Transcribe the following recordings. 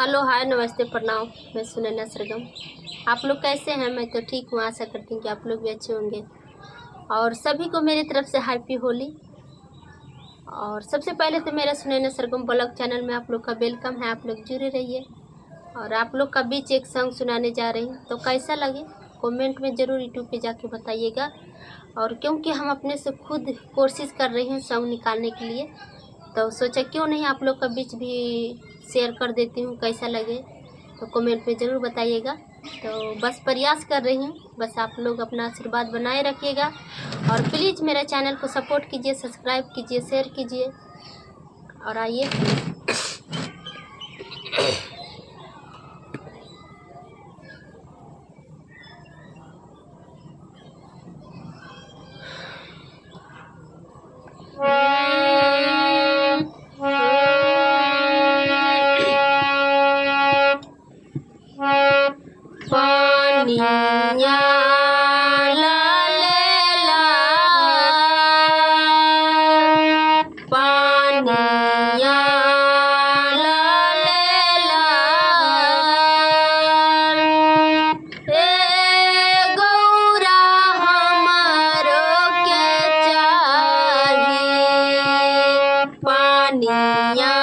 Hello, हाय, नमस्ते, प्रणाम। मैं सुनैना सरगम। आप लोग कैसे हैं? मैं तो ठीक हूँ। आशा करती हूँ कि आप लोग भी अच्छे होंगे। और सभी को मेरी तरफ से हैप्पी होली। और सबसे पहले तो मेरा सुनैना सरगम ब्लॉग चैनल में आप लोग का वेलकम है। आप लोग जुड़े रहिए। और आप लोग का बीच एक सॉन्ग सुनाने जा रही हूँ, तो कैसा लगे कमेंट में ज़रूर यूट्यूब पे जाके बताइएगा। और क्योंकि हम अपने से खुद कोशिश कर रही हैं सॉन्ग निकालने के लिए, तो सोचा क्यों नहीं आप लोग का बीच भी शेयर कर देती हूँ। कैसा लगे तो कमेंट में ज़रूर बताइएगा। तो बस प्रयास कर रही हूँ, बस आप लोग अपना आशीर्वाद बनाए रखिएगा। और प्लीज़ मेरा चैनल को सपोर्ट कीजिए, सब्सक्राइब कीजिए, शेयर कीजिए। और आइए पानिया लालेला, पानिया लालेला, हे गौरा हमारो के चाही, पानिया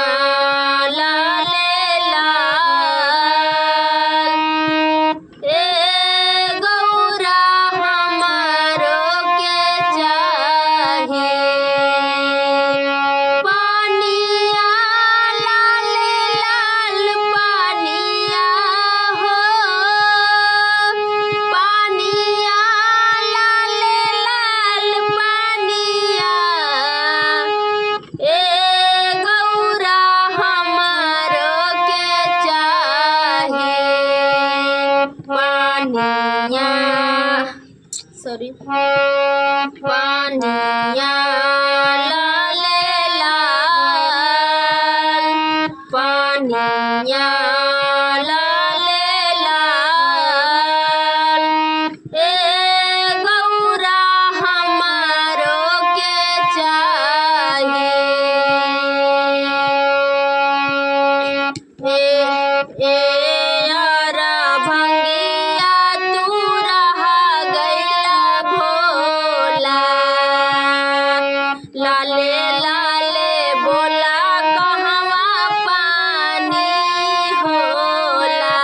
सॉरी, पानिया लालेला, पानिया लालेला, हे गौरा हमारो के चाही, ए यारा भंगिया तू रहा गैला भोला, लाले लाले बोला कहवा पानी होला,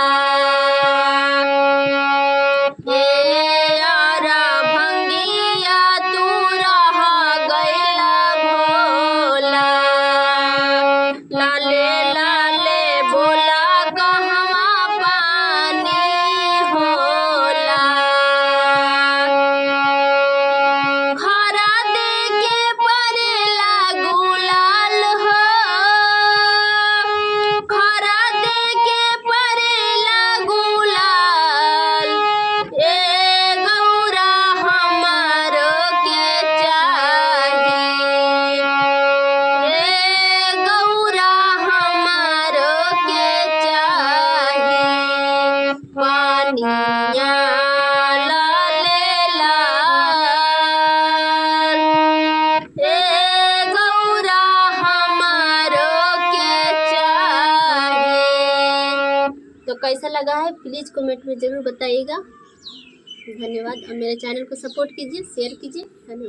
हे यारा भंगिया तू रहा गैला भोला, लाले लाले बोला कहवा पानी होला, हरा दे के परेला गुलाल हो, हरा दे के परेला गुलाल, ए गौरा हमारो के चाही, ए गौरा हमारो के चाही, पानिया लालेला, ए गौरा हमारो के चाही। तो कैसा लगा है प्लीज़ कमेंट में ज़रूर बताइएगा। धन्यवाद। और मेरे चैनल को सपोर्ट कीजिए, शेयर कीजिए। धन्यवाद।